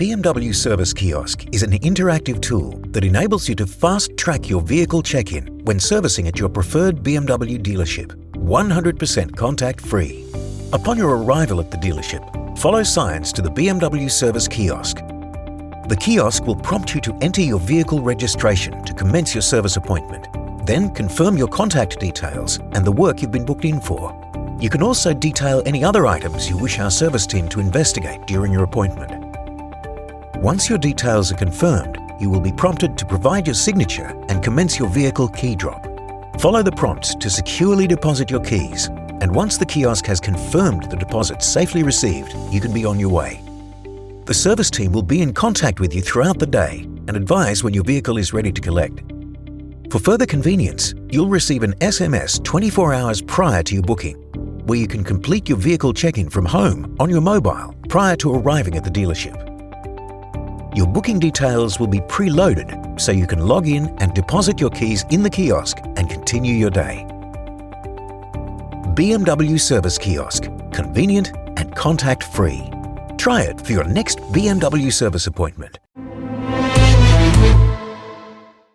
BMW Service Kiosk is an interactive tool that enables you to fast-track your vehicle check-in when servicing at your preferred BMW dealership, 100% contact-free. Upon your arrival at the dealership, follow signs to the BMW Service Kiosk. The kiosk will prompt you to enter your vehicle registration to commence your service appointment. Then confirm your contact details and the work you've been booked in for. You can also detail any other items you wish our service team to investigate during your appointment. Once your details are confirmed, you will be prompted to provide your signature and commence your vehicle key drop. Follow the prompts to securely deposit your keys, and once the kiosk has confirmed the deposit safely received, you can be on your way. The service team will be in contact with you throughout the day and advise when your vehicle is ready to collect. For further convenience, you'll receive an SMS 24 hours prior to your booking, where you can complete your vehicle check-in from home on your mobile prior to arriving at the dealership. Your booking details will be preloaded so you can log in and deposit your keys in the kiosk and continue your day. BMW Service Kiosk, convenient and contact-free. Try it for your next BMW service appointment.